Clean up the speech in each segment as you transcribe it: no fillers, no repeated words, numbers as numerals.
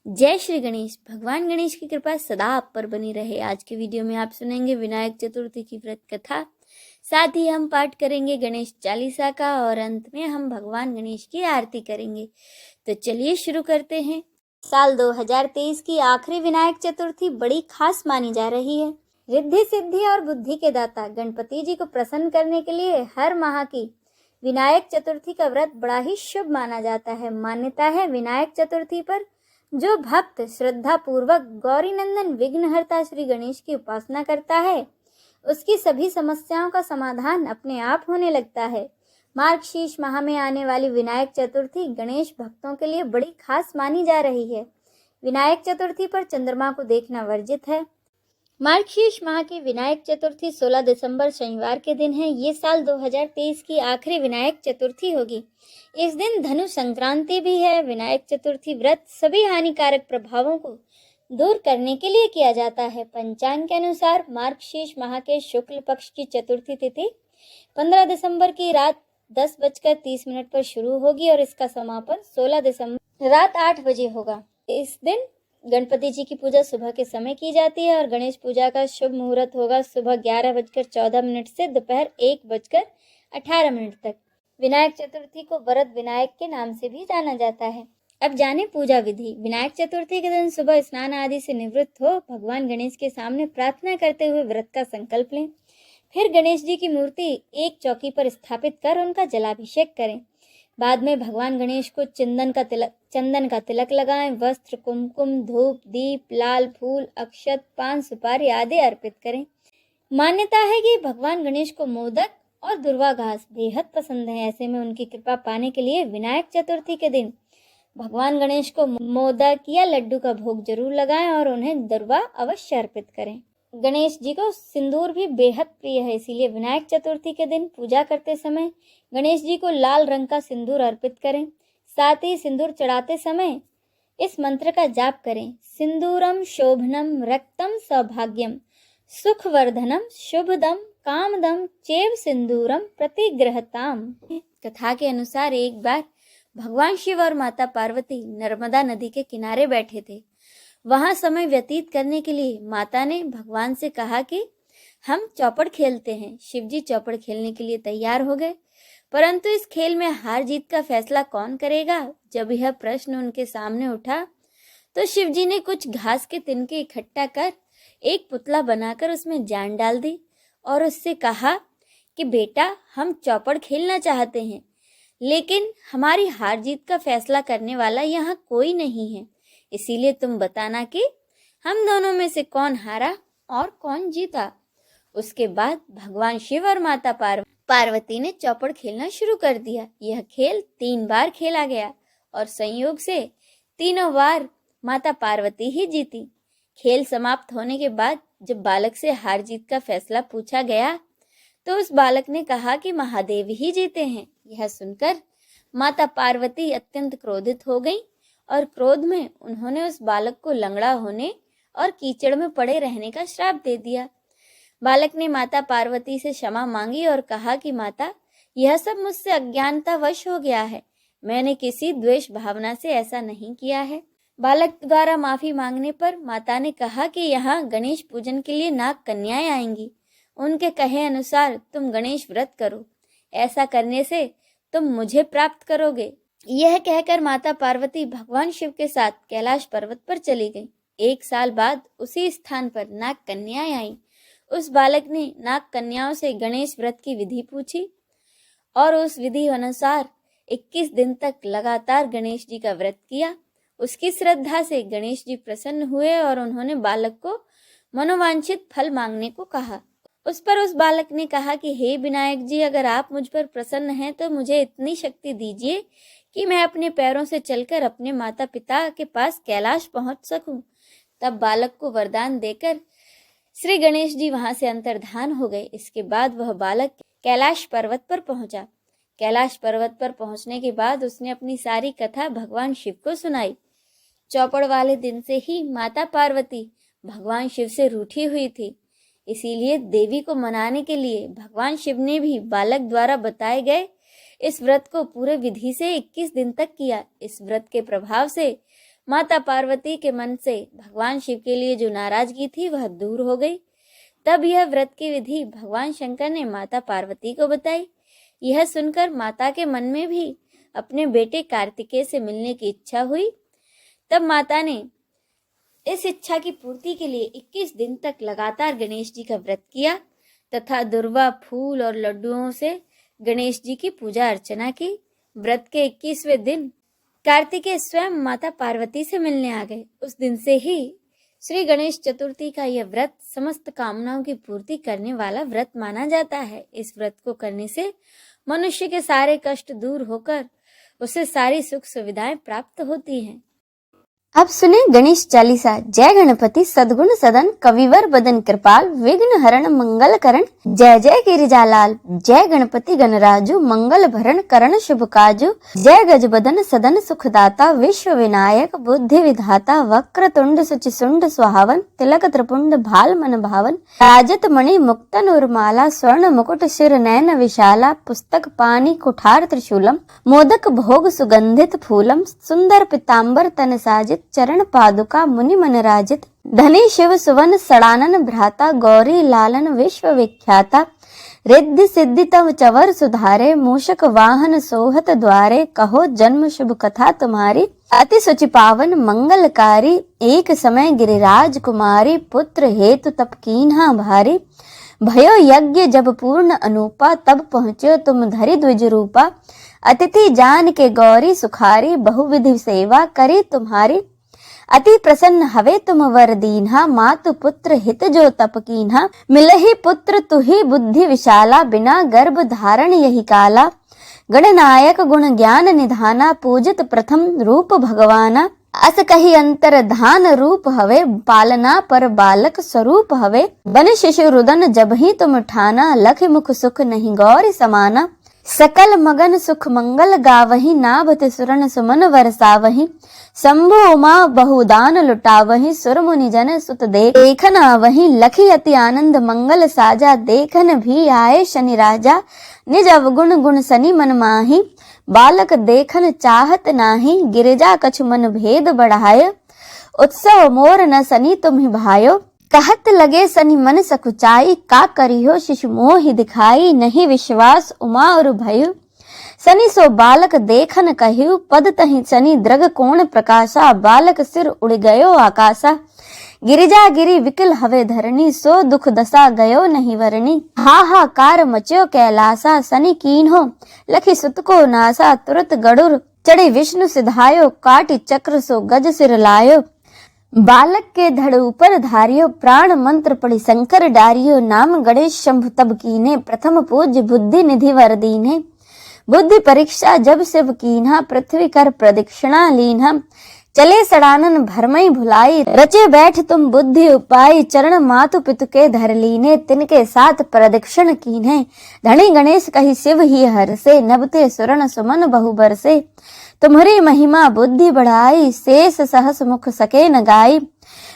जय श्री गणेश। भगवान गणेश की कृपा सदा आप पर बनी रहे। आज के वीडियो में आप सुनेंगे विनायक चतुर्थी की व्रत कथा, साथ ही हम पाठ करेंगे गणेश चालीसा का और अंत में हम भगवान गणेश की आरती करेंगे। तो चलिए शुरू करते हैं। साल 2023 की आखिरी विनायक चतुर्थी बड़ी खास मानी जा रही है। रिद्धि सिद्धि और बुद्धि के दाता गणपति जी को प्रसन्न करने के लिए हर माह की विनायक चतुर्थी का व्रत बड़ा ही शुभ माना जाता है। मान्यता है विनायक चतुर्थी पर जो भक्त श्रद्धा पूर्वक गौरी नंदन विघ्नहर्ता श्री गणेश की उपासना करता है, उसकी सभी समस्याओं का समाधान अपने आप होने लगता है। मार्गशीर्ष माह में आने वाली विनायक चतुर्थी गणेश भक्तों के लिए बड़ी खास मानी जा रही है। विनायक चतुर्थी पर चंद्रमा को देखना वर्जित है। मार्गशीर्ष माह की विनायक चतुर्थी 16 दिसंबर शनिवार के दिन है। ये साल 2023 की आखिरी विनायक चतुर्थी होगी। इस दिन धनु संक्रांति भी है। विनायक चतुर्थी व्रत सभी हानिकारक प्रभावों को दूर करने के लिए किया जाता है। पंचांग के अनुसार मार्गशीर्ष माह के शुक्ल पक्ष की चतुर्थी तिथि 15 दिसंबर की रात 10:30 पर शुरू होगी और इसका समापन 16 दिसंबर रात 8 बजे होगा। इस दिन गणपति जी की पूजा सुबह के समय की जाती है और गणेश पूजा का शुभ मुहूर्त होगा सुबह 11:14 से दोपहर 1:18 तक। विनायक चतुर्थी को वरद विनायक के नाम से भी जाना जाता है। अब जाने पूजा विधि। विनायक चतुर्थी के दिन सुबह स्नान आदि से निवृत्त हो भगवान गणेश के सामने प्रार्थना करते हुए व्रत का संकल्प लें। फिर गणेश जी की मूर्ति एक चौकी पर स्थापित कर उनका जलाभिषेक करें। बाद में भगवान गणेश को चंदन का तिलक लगाएं। वस्त्र, कुमकुम, धूप, दीप, लाल फूल, अक्षत, पान, सुपारी आदि अर्पित करें। मान्यता है कि भगवान गणेश को मोदक और दुर्वा घास बेहद पसंद है। ऐसे में उनकी कृपा पाने के लिए विनायक चतुर्थी के दिन भगवान गणेश को मोदक या लड्डू का भोग जरूर लगाएं और उन्हें दुर्वा अवश्य अर्पित करें। गणेश जी को सिंदूर भी बेहद प्रिय है, इसीलिए विनायक चतुर्थी के दिन पूजा करते समय गणेश जी को लाल रंग का सिंदूर अर्पित करें। साथ ही सिंदूर चढ़ाते समय इस मंत्र का जाप करें। सिंदूरम शोभनम रक्तम सौभाग्यम सुखवर्धनम शुभदम कामदम चैव सिंदूरम प्रतिग्रहताम। कथा के अनुसार एक बार भगवान शिव और माता पार्वती नर्मदा नदी के किनारे बैठे थे। वहां समय व्यतीत करने के लिए माता ने भगवान से कहा कि हम चौपड़ खेलते हैं। शिव जी चौपड़ खेलने के लिए तैयार हो गए, परंतु इस खेल में हार जीत का फैसला कौन करेगा? जब यह प्रश्न उनके सामने उठा तो शिव जी ने कुछ घास के तिनके इकट्ठा कर एक पुतला बनाकर उसमें जान डाल दी और उससे कहा कि बेटा, हम चौपड़ खेलना चाहते हैं, लेकिन हमारी हार जीत का फैसला करने वाला यहाँ कोई नहीं है, इसीलिए तुम बताना कि हम दोनों में से कौन हारा और कौन जीता। उसके बाद भगवान शिव और माता पार्वती ने चौपड़ खेलना शुरू कर दिया। यह खेल 3 बार खेला गया और संयोग से तीनों बार माता पार्वती ही जीती। खेल समाप्त होने के बाद जब बालक से हार जीत का फैसला पूछा गया तो उस बालक ने कहा कि महादेव ही जीते हैं। यह सुनकर माता पार्वती अत्यंत क्रोधित हो गई और क्रोध में उन्होंने उस बालक को लंगड़ा होने और कीचड़ में पड़े रहने का श्राप दे दिया। बालक ने माता पार्वती से क्षमा मांगी और कहा कि माता, यह सब मुझसे अज्ञानतावश हो गया है, मैंने किसी द्वेष भावना से ऐसा नहीं किया है। बालक द्वारा माफी मांगने पर माता ने कहा कि यहाँ गणेश पूजन के लिए नाग कन्याएं आएंगी, उनके कहे अनुसार तुम गणेश व्रत करो, ऐसा करने से तुम मुझे प्राप्त करोगे। यह कहकर माता पार्वती भगवान शिव के साथ कैलाश पर्वत पर चली गई। 1 साल बाद उसी स्थान पर नाग कन्याएं आईं। उस बालक ने नाग कन्याओं से गणेश व्रत की विधि पूछी और उस विधि अनुसार 21 दिन तक लगातार गणेश जी का व्रत किया। उसकी श्रद्धा से गणेश जी प्रसन्न हुए और उन्होंने बालक को मनोवांछित फल मांगने को कहा। उस पर उस बालक ने कहा कि हे विनायक जी, अगर आप मुझ पर प्रसन्न हैं तो मुझे इतनी शक्ति दीजिए कि मैं अपने पैरों से चलकर अपने माता पिता के पास कैलाश पहुंच सकूं। तब बालक को वरदान देकर श्री गणेश जी वहां से अंतर्धान हो गए। इसके बाद वह बालक कैलाश पर्वत पर पहुंचा। कैलाश पर्वत पर पहुंचने के बाद उसने अपनी सारी कथा भगवान शिव को सुनाई। चौपड़ वाले दिन से ही माता पार्वती भगवान शिव से रूठी हुई थी, इसीलिए देवी को मनाने के लिए भगवान शिव ने भी बालक द्वारा बताए गए इस व्रत को पूरे विधि से 21 दिन तक किया। इस व्रत के प्रभाव से माता पार्वती के मन से भगवान शिव के लिए जो नाराजगी थी वह दूर हो गई। तब यह व्रत की विधि भगवान शंकर ने माता पार्वती को बताई। यह सुनकर माता के मन में भी अपने बेटे कार्तिकेय से मिलने की इच्छा हुई। तब माता ने इस इच्छा की पूर्ति के लिए 21 दिन तक लगातार गणेश जी का व्रत किया तथा दुर्वा, फूल और लड्डुओं से गणेश जी की पूजा अर्चना की। व्रत के 21वें दिन कार्तिकेय स्वयं माता पार्वती से मिलने आ गए। उस दिन से ही श्री गणेश चतुर्थी का यह व्रत समस्त कामनाओं की पूर्ति करने वाला व्रत माना जाता है। इस व्रत को करने से मनुष्य के सारे कष्ट दूर होकर उसे सारी सुख सुविधाएं प्राप्त होती हैं। अब सुने गणेश चालीसा। जय गणपति सद्गुण सदन, कविवर बदन कृपाल, विघ्न हरण मंगल करण, जय जय गिरिजालाल। जय गणपति गणराजु, मंगल भरण करण शुभ काजु, जय गज बदन सदन सुखदाता, विश्व विनायक बुद्धि विधाता, वक्र तुंड सुचि सुंड सुहावन, तिलक त्रिपुंड भाल मन भावन, राजत मणि मुक्तन उर्माला, स्वर्ण मुकुट शिर नयन विशाला, पुस्तक पानी कुठार त्रिशूलम, मोदक भोग सुगंधित फूलम, सुंदर पिताम्बर तन साजित, चरण पादुका मुनि मन राजित, धनी शिव सुवन सड़ानन भ्राता, गौरी लालन विश्व विख्याता, रिद्धि सिद्धि तव चवर सुधारे, मूषक वाहन सोहत द्वारे, कहो जन्म शुभ कथा तुम्हारी, अति सुचि पावन मंगलकारी, एक समय गिरिराज कुमारी, पुत्र हेतु तप कीन्हा भारी, भयो यज्ञ जब पूर्ण अनूपा, तब पहुँचो तुम धरि द्विज रूपा, अतिथि जान के गौरी सुखारी, बहुविधि सेवा करी तुम्हारी, अति प्रसन्न हवे तुम वर दीन्हा, मातु पुत्र हित जो तप कीन्हा, मिलहि पुत्र तुहि बुद्धि विशाला, बिना गर्भ धारण यही काला, गणनायक गुण ज्ञान निधाना, पूजित प्रथम रूप भगवाना, अस कही अंतर धान रूप हवे, पालना पर बालक स्वरूप हवे, बन शिशु रुदन जब ही तुम ठाना, लख मुख सुख नहीं गौरी समाना, सकल मगन सुख मंगल गावही, नाभ सुरन सुमन वरसावही, शंभु उमा बहुदान लुटावही, सुर मुनि जन सुत देखन आवही, लखी अति आनंद मंगल साजा, देखन भी आए शनि राजा, निज अवगुण गुण सनि मन माही, बालक देखन चाहत नाही, गिरिजा कछु मन भेद बढ़ाय, उत्सव मोर न सनि तुम्हि भायो, कहत लगे सनि मन सकुचाई, का करियो शिशु मोहि दिखाई, नहीं विश्वास उमा और भयु, सनि सो बालक देखन कहियो, पद तहि सनि द्रग कोण प्रकाशा, बालक सिर उड़ गयो आकाशा, गिरिजा गिरि विकल हवे धरणी, सो दुख दशा गयो नहीं वरणी, हाहाकार मच्यो कैलासा, सनि कीन्हो लखि सुत को नासा, तुरत गरुड़ चढ़े विष्णु सिधायो, काटि चक्र सो गज सिर लायो, बालक के धड़ ऊपर धारियो, प्राण मंत्र पढ़ी शंकर डारियो, नाम गणेश शंभु तब कीने, प्रथम पूज्य बुद्धि निधि वर दीन्हे, बुद्धि परीक्षा जब शिव कीन्हा, पृथ्वी कर प्रदक्षिणा लीन्हा, चले सड़ानन भरमई भुलाई, रचे बैठ तुम बुद्धि उपाय, चरण मातु पितु के धर लीने, तिनके साथ प्रदक्षिण कीन्हे, धनी गणेश कही शिव ही हरसे, नबते सुरन सुमन बहु बरसे, तुम्हारी महिमा बुद्धि बढ़ाई, शेष सहस मुख सके न गाई,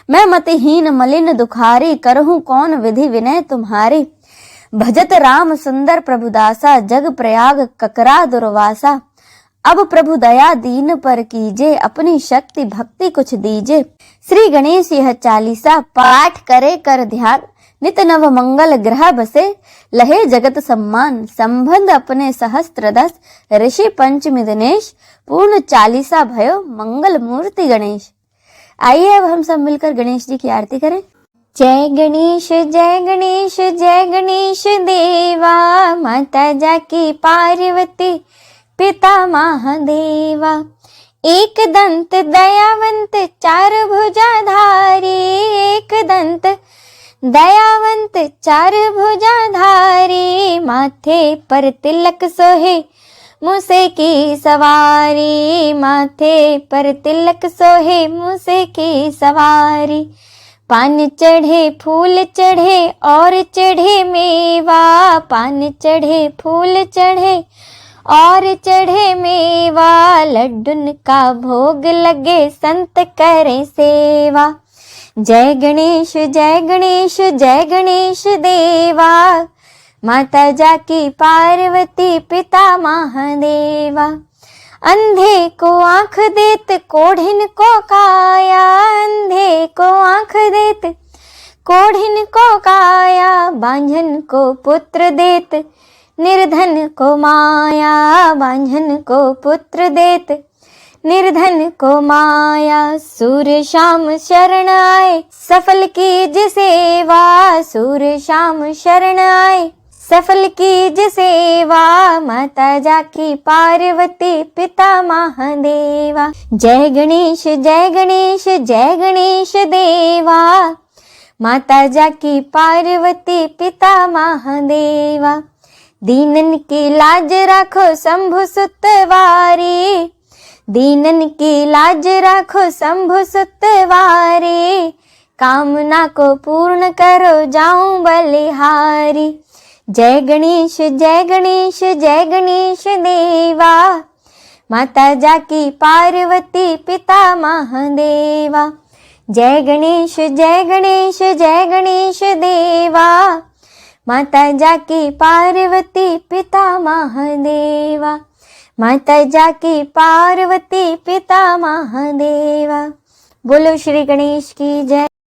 मैं मतिहीन मलिन दुखारी, करहूं कौन विधि विनय तुम्हारी, भजत राम सुंदर प्रभुदासा, जग प्रयाग ककरा दुर्वासा, अब प्रभु दया दीन पर कीजे, अपनी शक्ति भक्ति कुछ दीजे, श्री गणेश यह चालीसा, पाठ करे कर ध्यान, नित नव मंगल ग्रह बसे, लहे जगत सम्मान, संबंध अपने सहस्त्र दस, ऋषि पंचमी दिनेश, पूर्ण चालीसा भयो मंगल मूर्ति गणेश। आइए अब हम सब मिलकर गणेश जी की आरती करें। जय गणेश जय गणेश जय गणेश देवा, माता जाकी पार्वती पिता महादेवा, एक दंत दयावंत चार भुजाधारी, एक दंत दयावंत चार भुजाधारी, माथे पर तिलक सोहे मूसे की सवारी, माथे पर तिलक सोहे मूसे की सवारी, पान चढ़े फूल चढ़े और चढ़े मेवा, पान चढ़े फूल चढ़े और चढ़े मेवा, लड्डून का भोग लगे संत करे सेवा, जय गणेश जय गणेश जय गणेश देवा, माता जाकी पार्वती पिता महादेवा। अंधे को आँख देत कोढ़िन को काया, अंधे को आँख देत कोढ़िन को काया, बांझन को पुत्र देत निर्धन को माया, बांझन को पुत्र देत निर्धन को माया। सूर्य शाम शरण आए सफल कीज सेवा, सूर्य शाम शरण आए सफल कीज सेवा, माता जाकी पार्वती पिता महादेवा। जय गणेश जय गणेश जय गणेश देवा, माता जाकी पार्वती पिता महादेवा। दीनन की लाज राखो शंभु सुतवारी, दीनन की लाज राखो शंभु सुतवारी, कामना को पूर्ण करो जाऊं बलिहारी। जय गणेश जय गणेश जय गणेश देवा, माता जाकी पार्वती पिता महादेवा। जय गणेश जय गणेश जय गणेश देवा, माता जाकी पार्वती पिता महादेवा, माता जाकी पार्वती पिता महादेवा। बोलो श्री गणेश की जय।